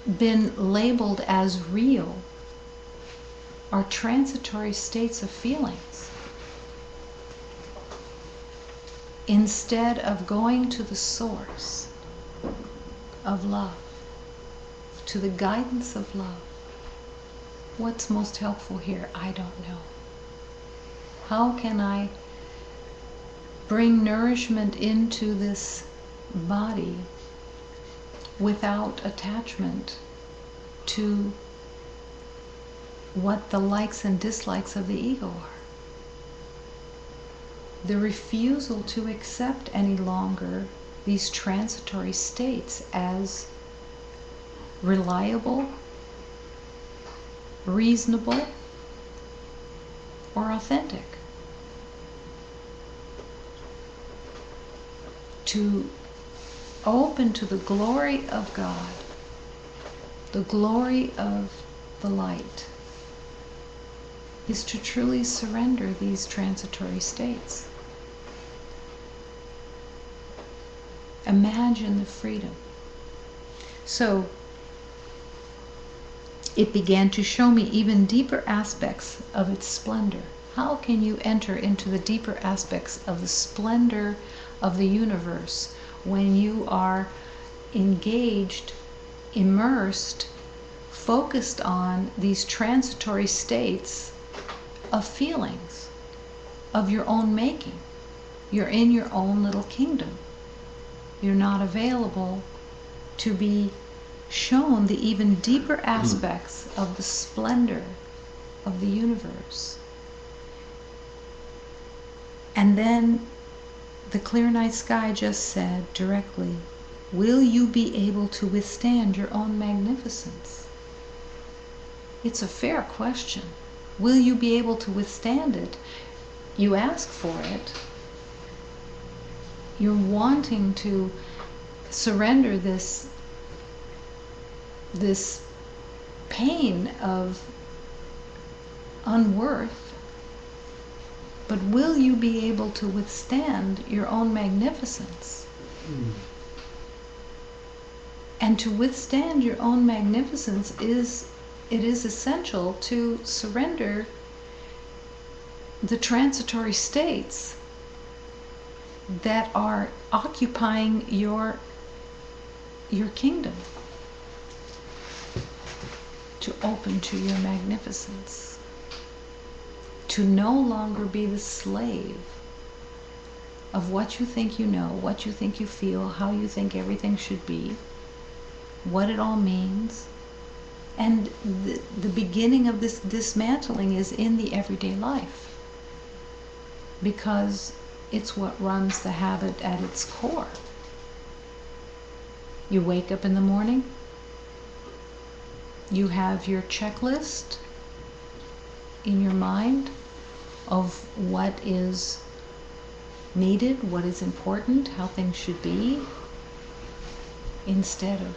been labeled as real are transitory states of feelings. Instead of going to the source of love, to the guidance of love, what's most helpful here? I don't know. How can I bring nourishment into this body without attachment to what the likes and dislikes of the ego are? The refusal to accept any longer these transitory states as reliable, reasonable, or authentic. To open to the glory of God, the glory of the light, is to truly surrender these transitory states. Imagine the freedom. So, it began to show me even deeper aspects of its splendor. How can you enter into the deeper aspects of the splendor of the universe when you are engaged, immersed, focused on these transitory states of feelings of your own making? You're in your own little kingdom. You're not available to be shown the even deeper aspects of the splendor of the universe. And then the clear night sky just said directly, will you be able to withstand your own magnificence? It's a fair question. Will you be able to withstand it? You ask for it. You're wanting to surrender this pain of unworth, but will you be able to withstand your own magnificence? And to withstand your own magnificence is essential to surrender the transitory states that are occupying your kingdom, to open to your magnificence, to no longer be the slave of what you think you know, what you think you feel, how you think everything should be, what it all means. And the beginning of this dismantling is in the everyday life, because it's what runs the habit at its core. You wake up in the morning, you have your checklist in your mind of what is needed, what is important, how things should be, instead of,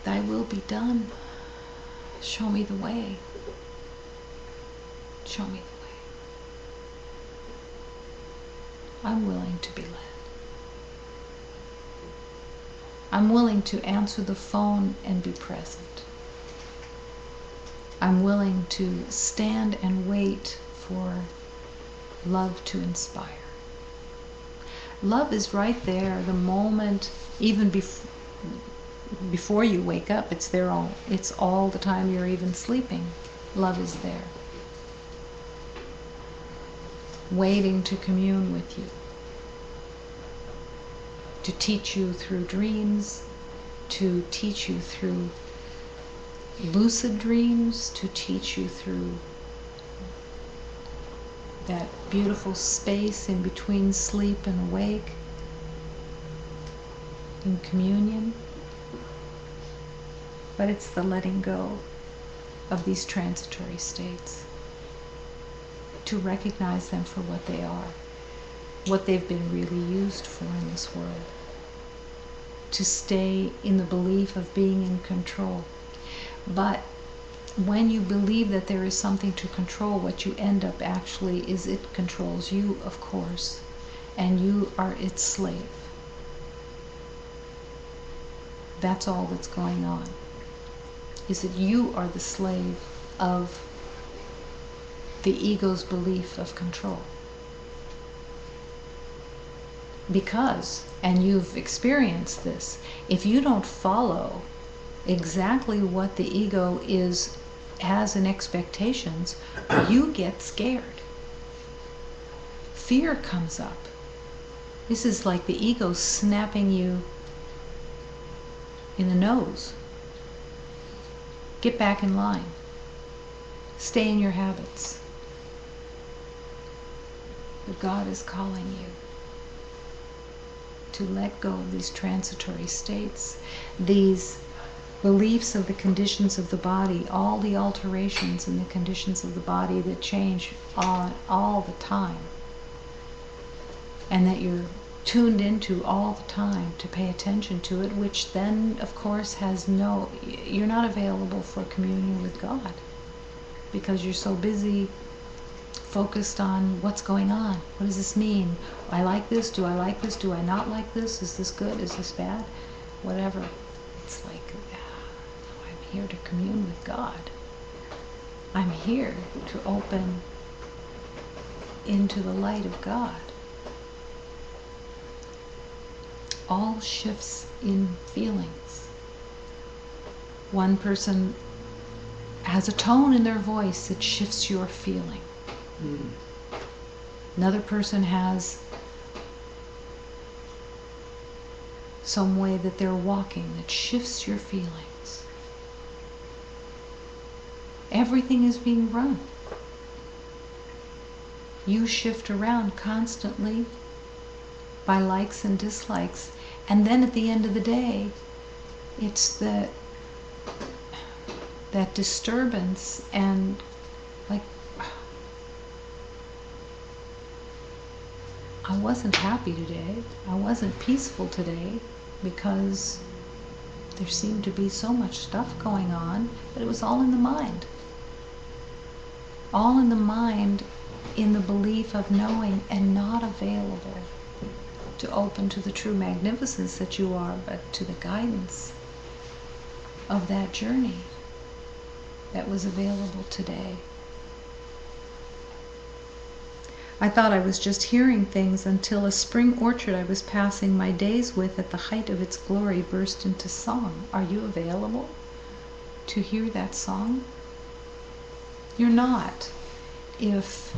thy will be done, show me the way, show me the way. I'm willing to be led. I'm willing to answer the phone and be present. I'm willing to stand and wait for love to inspire. Love is right there the moment, even before you wake up. It's there it's all the time you're even sleeping. Love is there, waiting to commune with you, to teach you through dreams, to teach you through lucid dreams, to teach you through that beautiful space in between sleep and awake, in communion. But it's the letting go of these transitory states, to recognize them for what they are, what they've been really used for in this world, to stay in the belief of being in control. But when you believe that there is something to control, what you end up actually is it controls you, of course, and you are its slave. That's all that's going on. Is that you are the slave of the ego's belief of control. Because, and you've experienced this, if you don't follow exactly what the ego has in expectations, you get scared. Fear comes up. This is like the ego snapping you in the nose. Get back in line. Stay in your habits. But God is calling you to let go of these transitory states, these beliefs of the conditions of the body, all the alterations in the conditions of the body that change all the time, and that you're tuned into all the time to pay attention to it, which then, of course, you're not available for communion with God because you're so busy focused on what's going on. What does this mean? I like this. Do I like this? Do I not like this? Is this good? Is this bad? Whatever. It's like, I'm here to commune with God. I'm here to open into the light of God. All shifts in feelings. One person has a tone in their voice that shifts your feeling. Another person has some way that they're walking that shifts your feelings. Everything is being run. You shift around constantly by likes and dislikes, and then at the end of the day, it's that disturbance and like, I wasn't happy today, I wasn't peaceful today, because there seemed to be so much stuff going on, but it was all in the mind. All in the mind, in the belief of knowing, and not available to open to the true magnificence that you are, but to the guidance of that journey that was available today. I thought I was just hearing things until a spring orchard I was passing my days with at the height of its glory burst into song. Are you available to hear that song? You're not, if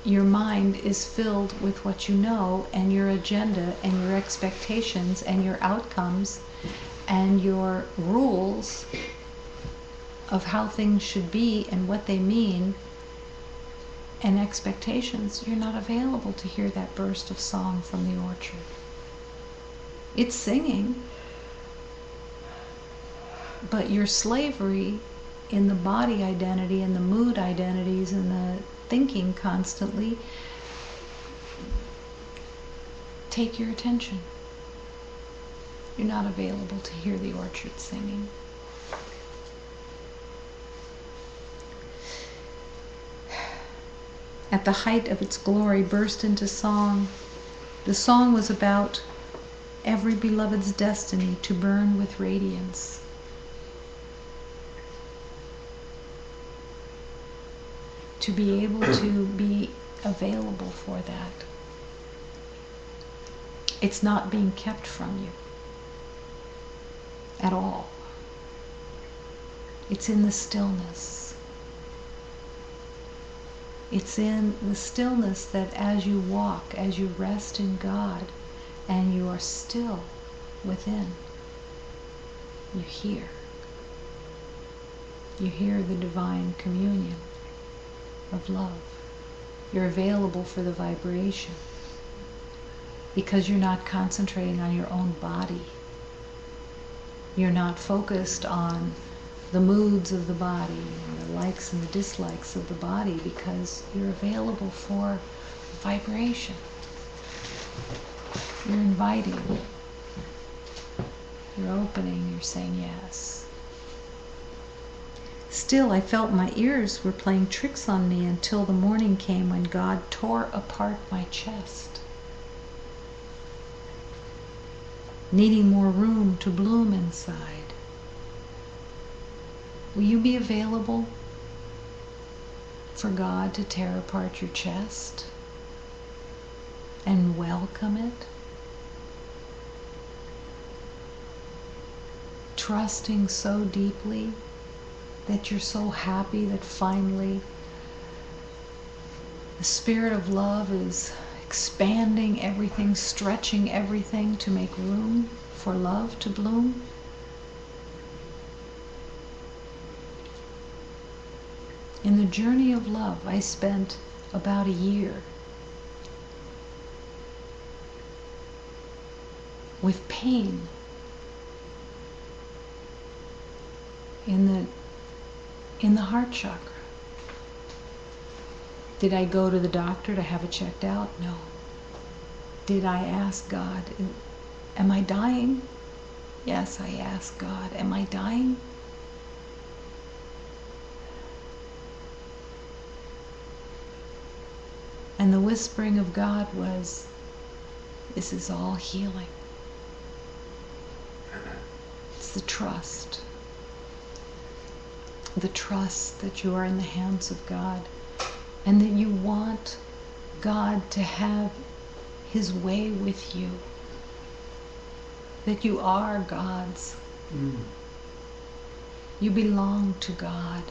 your mind is filled with what you know, and your agenda, and your expectations, and your outcomes, and your rules of how things should be and what they mean, and expectations. You're not available to hear that burst of song from the orchard. It's singing, but your slavery in the body identity and the mood identities and the thinking constantly take your attention. You're not available to hear the orchard singing. At the height of its glory burst into song. The song was about every beloved's destiny to burn with radiance. To be able to be available for that. It's not being kept from you at all. It's in the stillness. It's in the stillness that as you walk, as you rest in God, and you are still within, you hear. You hear the divine communion of love. You're available for the vibration because you're not concentrating on your own body. You're not focused on the moods of the body, and the likes and the dislikes of the body, because you're available for vibration. You're inviting. You're opening. You're saying yes. Still, I felt my ears were playing tricks on me until the morning came when God tore apart my chest. needing more room to bloom inside. Will you be available for God to tear apart your chest and welcome it? Trusting so deeply that you're so happy that finally the Spirit of love is expanding everything, stretching everything to make room for love to bloom. In the journey of love, I spent about a year with pain in the heart chakra. Did I go to the doctor to have it checked out? No. Did I ask God, am I dying? Yes, I asked God, am I dying? And the whispering of God was, this is all healing. It's the trust. The trust that you are in the hands of God and that you want God to have His way with you. That you are God's. You belong to God.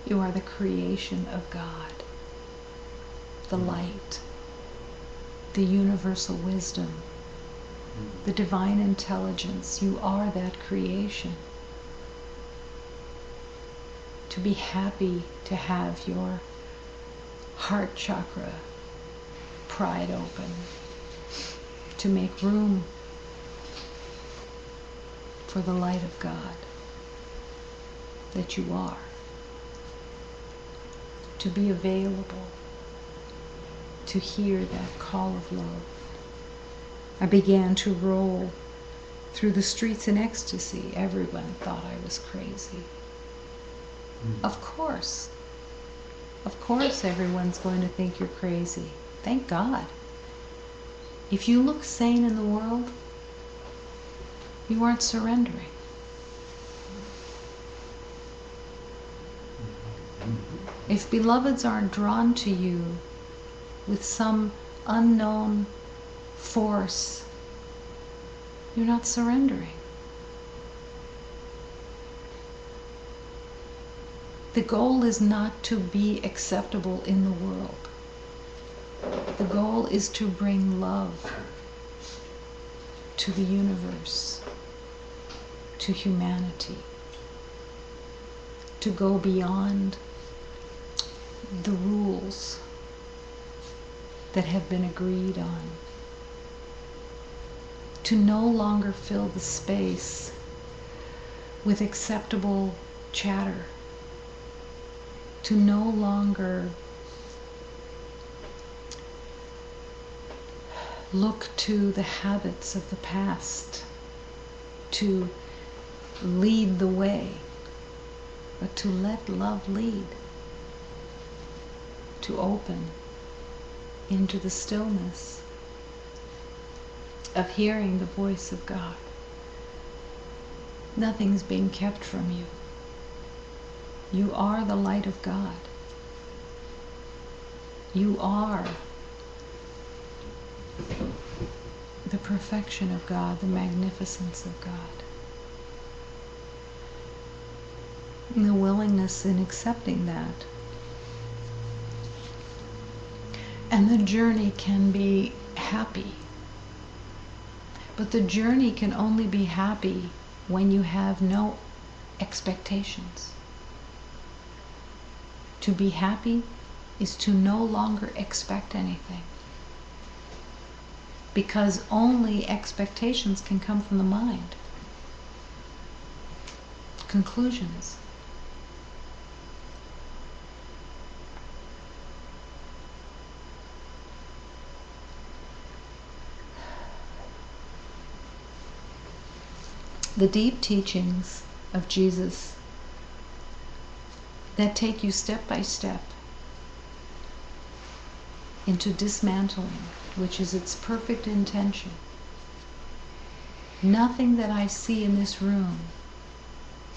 You are the creation of God. The light, the universal wisdom, the divine intelligence. You are that creation. To be happy to have your heart chakra pried open, to make room for the light of God that you are, to be available to hear that call of love. I began to roll through the streets in ecstasy. Everyone thought I was crazy. Of course everyone's going to think you're crazy. Thank God. If you look sane in the world, you aren't surrendering. If beloveds aren't drawn to you with some unknown force, you're not surrendering. The goal is not to be acceptable in the world. The goal is to bring love to the universe, to humanity, to go beyond the rules that have been agreed on, to no longer fill the space with acceptable chatter, to no longer look to the habits of the past to lead the way, but to let love lead, to open into the stillness of hearing the voice of God. Nothing's being kept from you. You are the light of God. You are the perfection of God, the magnificence of God. And the willingness in accepting that. And the journey can be happy. But the journey can only be happy when you have no expectations. To be happy is to no longer expect anything. Because only expectations can come from the mind. Conclusions. The deep teachings of Jesus that take you step by step into dismantling, which is its perfect intention, Nothing that I see in this room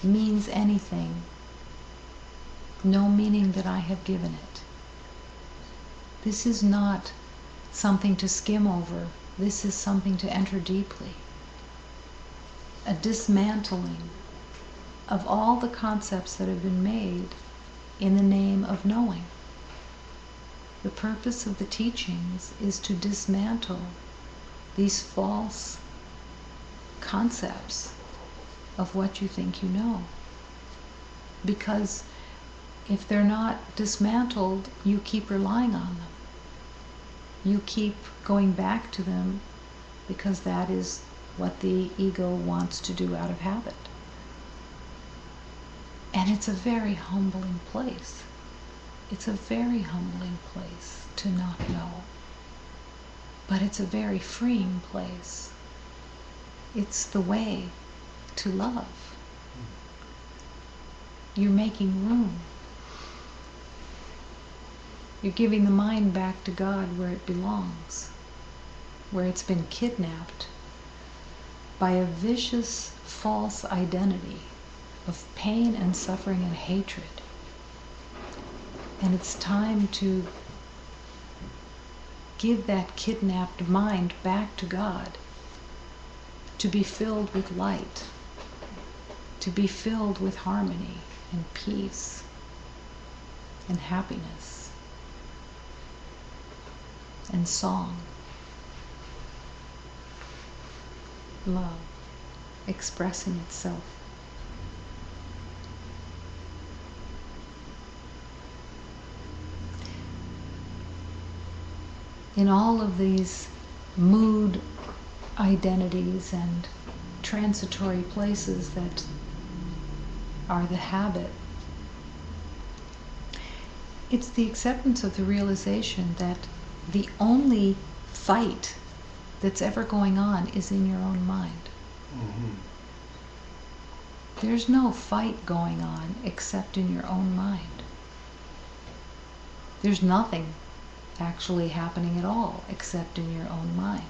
means anything. No meaning that I have given it. This is not something to skim over. This is something to enter deeply. A dismantling of all the concepts that have been made in the name of knowing. The purpose of the teachings is to dismantle these false concepts of what you think you know. Because if they're not dismantled, you keep relying on them. You keep going back to them because that is what the ego wants to do out of habit. And it's a very humbling place. It's a very humbling place to not know. But it's a very freeing place. It's the way to love. You're making room. You're giving the mind back to God where it belongs, where it's been kidnapped by a vicious, false identity of pain and suffering and hatred. And it's time to give that kidnapped mind back to God, to be filled with light, to be filled with harmony and peace and happiness and song, love expressing itself. In all of these mood identities and transitory places that are the habit, it's the acceptance of the realization that the only fight that's ever going on is in your own mind. Mm-hmm. There's no fight going on except in your own mind. There's nothing actually happening at all except in your own mind.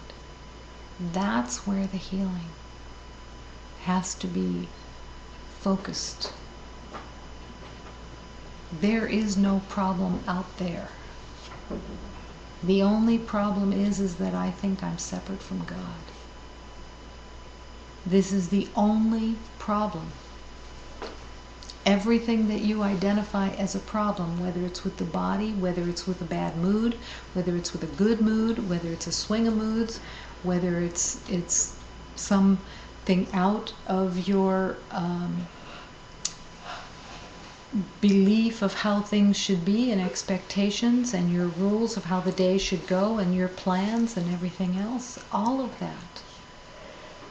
That's where the healing has to be focused. There is no problem out there. The only problem is that I think I'm separate from God. This is the only problem. Everything that you identify as a problem, whether it's with the body, whether it's with a bad mood, whether it's with a good mood, whether it's a swing of moods, whether it's something out of your belief of how things should be and expectations and your rules of how the day should go and your plans and everything else, all of that,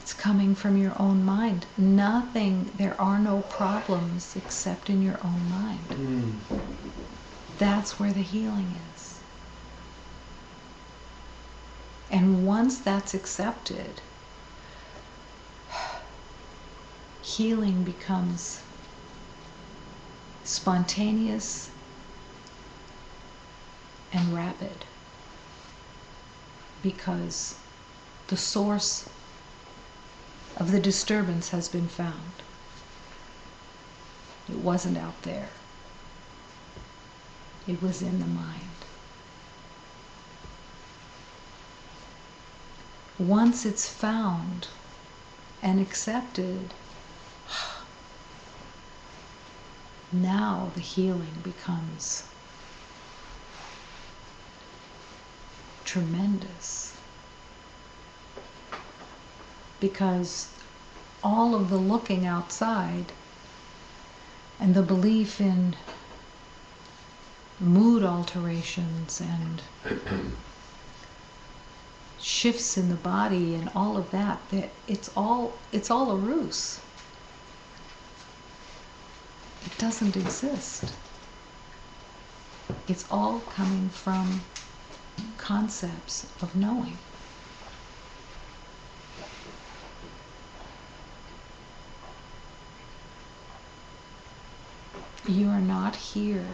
it's coming from your own mind. Nothing, there are no problems except in your own mind. That's where the healing is. And once that's accepted, healing becomes spontaneous and rapid, because the source of the disturbance has been found. It wasn't out there. It was in the mind. Once it's found and accepted, now the healing becomes tremendous. Because all of the looking outside and the belief in mood alterations and shifts in the body and all of that, it's all a ruse. It doesn't exist. It's all coming from concepts of knowing. You are not here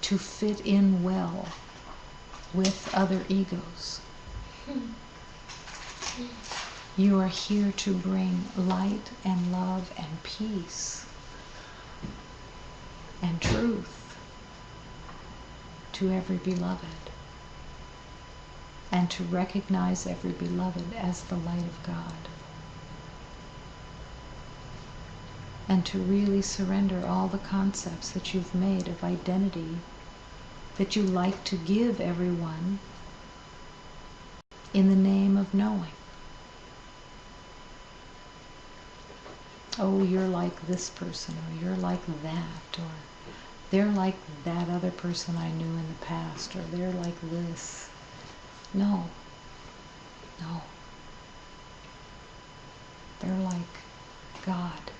to fit in well with other egos. You are here to bring light and love and peace and truth to every beloved, and to recognize every beloved as the light of God, and to really surrender all the concepts that you've made of identity that you like to give everyone in the name of knowing. Oh, you're like this person, or you're like that, or they're like that other person I knew in the past, or they're like this. No. No. They're like God,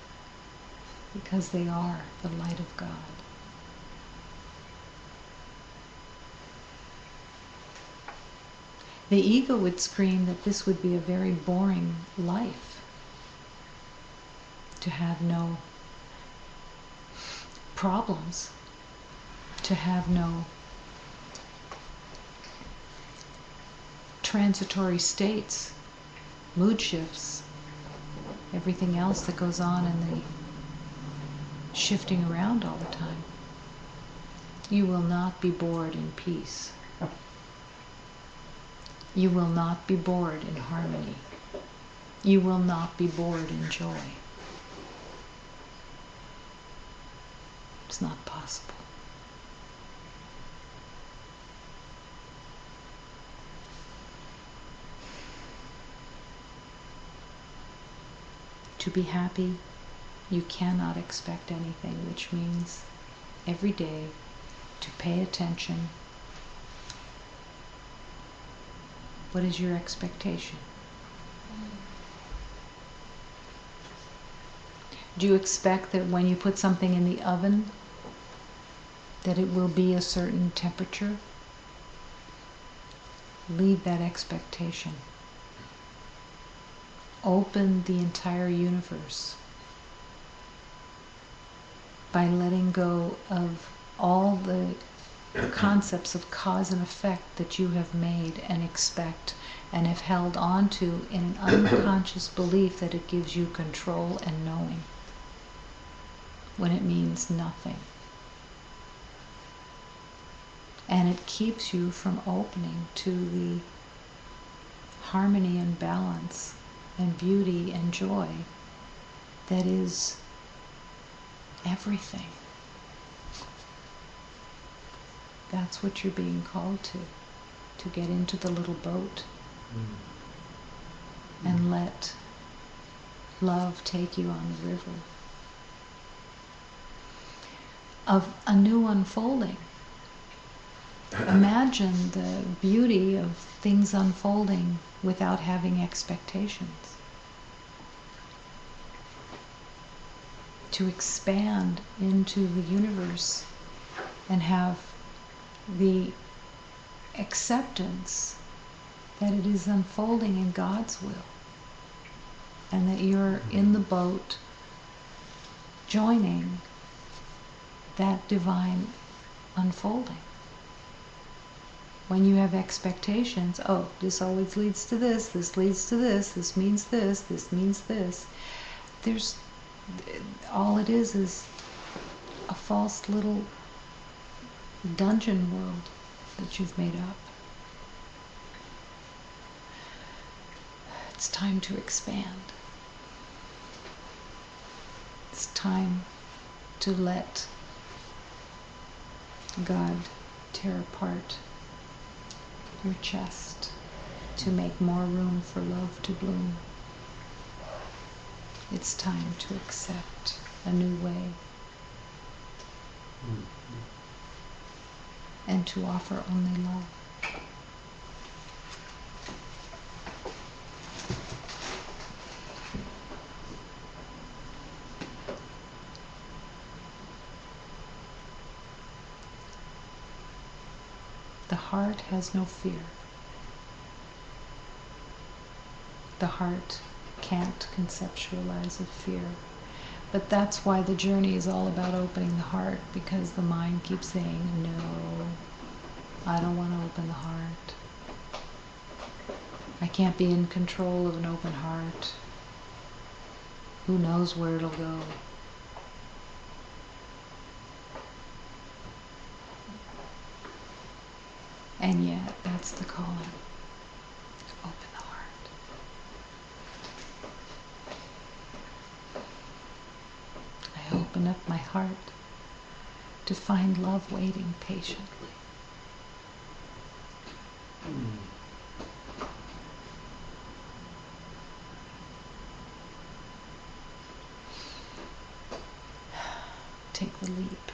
because they are the light of God. The ego would scream that this would be a very boring life, to have no problems, to have no transitory states, mood shifts, everything else that goes on in the shifting around all the time. You will not be bored in peace. You will not be bored in harmony. You will not be bored in joy. It's not possible. To be happy, you cannot expect anything, which means every day to pay attention. What is your expectation? Do you expect that when you put something in the oven, that it will be a certain temperature? Leave that expectation. Open the entire universe by letting go of all the concepts of cause and effect that you have made and expect and have held on to in an unconscious belief that it gives you control and knowing, when it means nothing. And it keeps you from opening to the harmony and balance and beauty and joy that is everything. That's what you're being called to get into the little boat and let love take you on the river of a new unfolding. Imagine the beauty of things unfolding without having expectations. To expand into the universe and have the acceptance that it is unfolding in God's will, and that you're in the boat joining that divine unfolding. When you have expectations, oh, this always leads to this leads to this means this means this. There's, all it is a false little dungeon world that you've made up. It's time to expand. It's time to let God tear apart your chest to make more room for love to bloom. It's time to accept a new way and to offer only love. The heart has no fear. The heart can't conceptualize a fear. But that's why the journey is all about opening the heart, because the mind keeps saying, no, I don't want to open the heart. I can't be in control of an open heart. Who knows where it'll go? And yet, that's the calling. Open the heart. I open up my heart to find love waiting patiently. Take the leap.